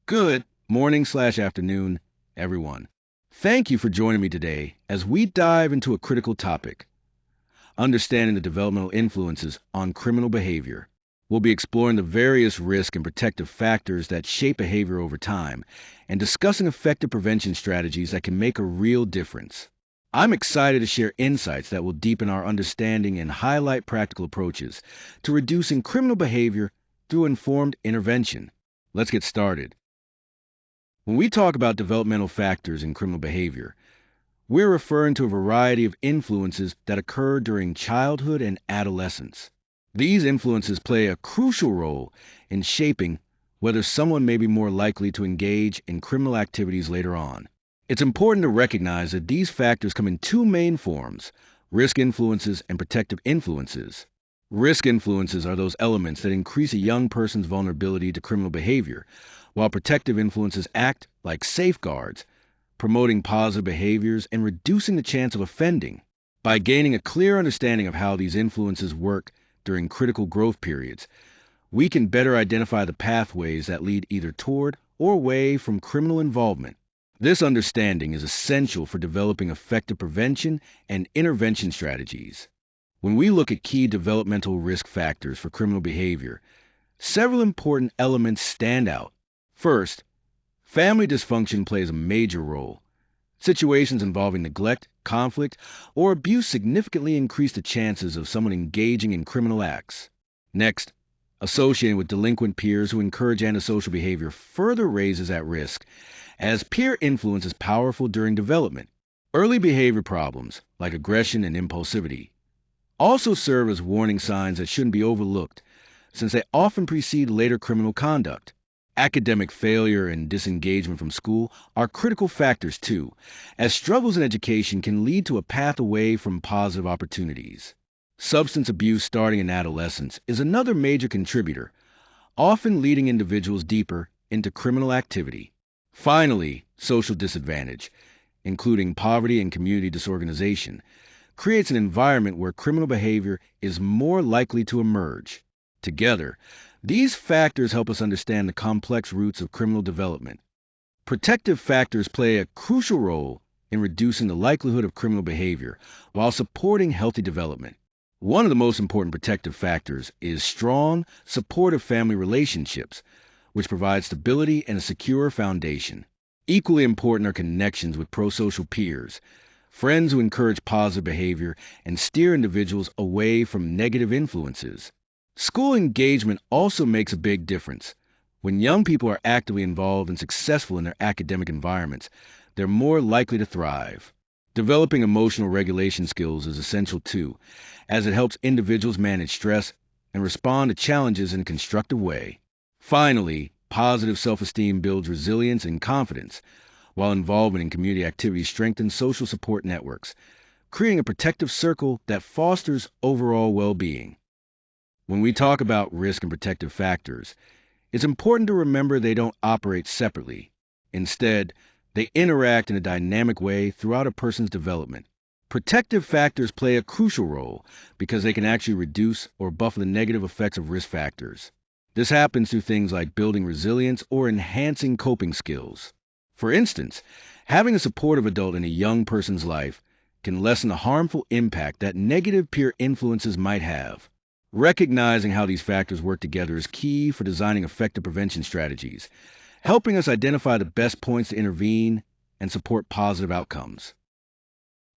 Good morning/afternoon, everyone. Thank you for joining me today as we dive into a critical topic, understanding the developmental influences on criminal behavior. We'll be exploring the various risk and protective factors that shape behavior over time and discussing effective prevention strategies that can make a real difference. I'm excited to share insights that will deepen our understanding and highlight practical approaches to reducing criminal behavior through informed intervention. Let's get started. When we talk about developmental factors in criminal behavior, we're referring to a variety of influences that occur during childhood and adolescence. These influences play a crucial role in shaping whether someone may be more likely to engage in criminal activities later on. It's important to recognize that these factors come in two main forms: risk influences and protective influences. Risk influences are those elements that increase a young person's vulnerability to criminal behavior, while protective influences act like safeguards, promoting positive behaviors and reducing the chance of offending. By gaining a clear understanding of how these influences work during critical growth periods, we can better identify the pathways that lead either toward or away from criminal involvement. This understanding is essential for developing effective prevention and intervention strategies. When we look at key developmental risk factors for criminal behavior, several important elements stand out. First, family dysfunction plays a major role. Situations involving neglect, conflict, or abuse significantly increase the chances of someone engaging in criminal acts. Next, associating with delinquent peers who encourage antisocial behavior further raises that risk, as peer influence is powerful during development. Early behavior problems, like aggression and impulsivity, also serve as warning signs that shouldn't be overlooked, since they often precede later criminal conduct. Academic failure and disengagement from school are critical factors too, as struggles in education can lead to a path away from positive opportunities. Substance abuse starting in adolescence is another major contributor, often leading individuals deeper into criminal activity. Finally, social disadvantage, including poverty and community disorganization, creates an environment where criminal behavior is more likely to emerge. Together, these factors help us understand the complex roots of criminal development. Protective factors play a crucial role in reducing the likelihood of criminal behavior while supporting healthy development. One of the most important protective factors is strong, supportive family relationships, which provide stability and a secure foundation. Equally important are connections with prosocial peers, friends who encourage positive behavior and steer individuals away from negative influences. School engagement also makes a big difference. When young people are actively involved and successful in their academic environments, they're more likely to thrive. Developing emotional regulation skills is essential too, as it helps individuals manage stress and respond to challenges in a constructive way. Finally, positive self-esteem builds resilience and confidence, while involvement in community activities strengthens social support networks, creating a protective circle that fosters overall well-being. When we talk about risk and protective factors, it's important to remember they don't operate separately. Instead, they interact in a dynamic way throughout a person's development. Protective factors play a crucial role because they can actually reduce or buffer the negative effects of risk factors. This happens through things like building resilience or enhancing coping skills. For instance, having a supportive adult in a young person's life can lessen the harmful impact that negative peer influences might have. Recognizing how these factors work together is key for designing effective prevention strategies, helping us identify the best points to intervene and support positive outcomes.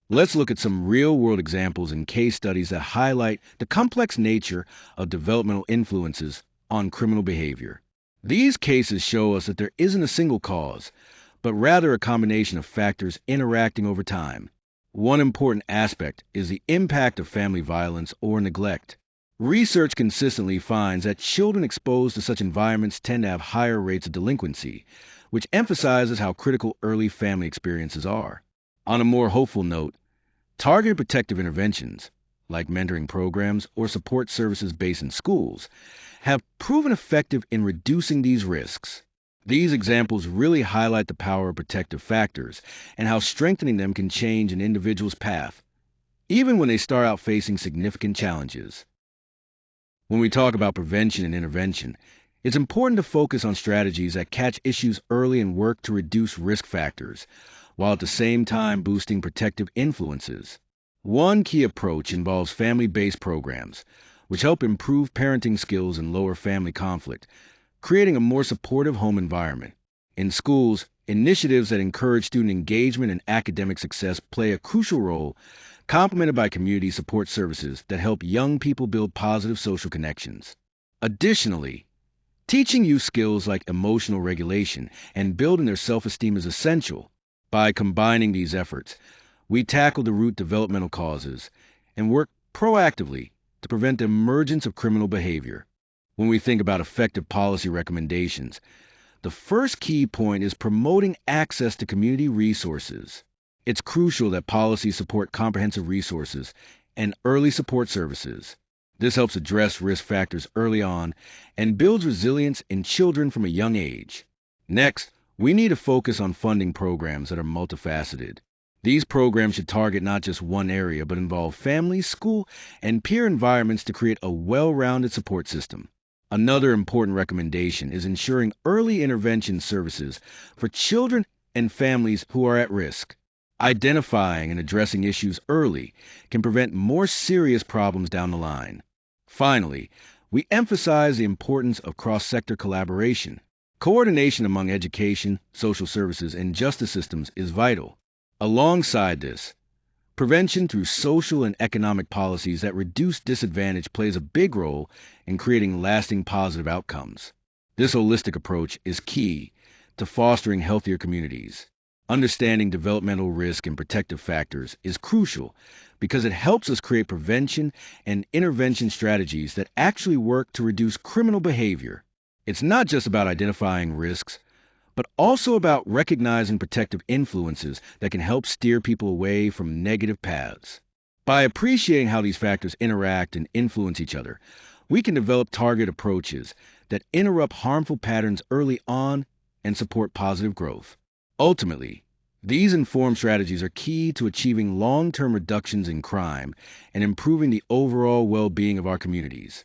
Let's look at some real-world examples and case studies that highlight the complex nature of developmental influences on criminal behavior. These cases show us that there isn't a single cause, but rather a combination of factors interacting over time. One important aspect is the impact of family violence or neglect. Research consistently finds that children exposed to such environments tend to have higher rates of delinquency, which emphasizes how critical early family experiences are. On a more hopeful note, targeted protective interventions, like mentoring programs or support services based in schools, have proven effective in reducing these risks. These examples really highlight the power of protective factors and how strengthening them can change an individual's path, even when they start out facing significant challenges. When we talk about prevention and intervention, It's important to focus on strategies that catch issues early and work to reduce risk factors, while at the same time boosting protective influences. One key approach involves family-based programs, which help improve parenting skills and lower family conflict, creating a more supportive home environment. In schools, initiatives that encourage student engagement and academic success play a crucial role, complemented by community support services that help young people build positive social connections. Additionally, teaching youth skills like emotional regulation and building their self-esteem is essential. By combining these efforts, we tackle the root developmental causes and work proactively to prevent the emergence of criminal behavior. When we think about effective policy recommendations, the first key point is promoting access to community resources. It's crucial that policies support comprehensive resources and early support services. This helps address risk factors early on and builds resilience in children from a young age. Next, we need to focus on funding programs that are multifaceted. These programs should target not just one area, but involve families, school, and peer environments to create a well-rounded support system. Another important recommendation is ensuring early intervention services for children and families who are at risk. Identifying and addressing issues early can prevent more serious problems down the line. Finally, we emphasize the importance of cross-sector collaboration. Coordination among education, social services, and justice systems is vital. Alongside this, prevention through social and economic policies that reduce disadvantage plays a big role in creating lasting positive outcomes. This holistic approach is key to fostering healthier communities. Understanding developmental risk and protective factors is crucial because it helps us create prevention and intervention strategies that actually work to reduce criminal behavior. It's not just about identifying risks, but also about recognizing protective influences that can help steer people away from negative paths. By appreciating how these factors interact and influence each other, we can develop target approaches that interrupt harmful patterns early on and support positive growth. Ultimately, these informed strategies are key to achieving long-term reductions in crime and improving the overall well-being of our communities.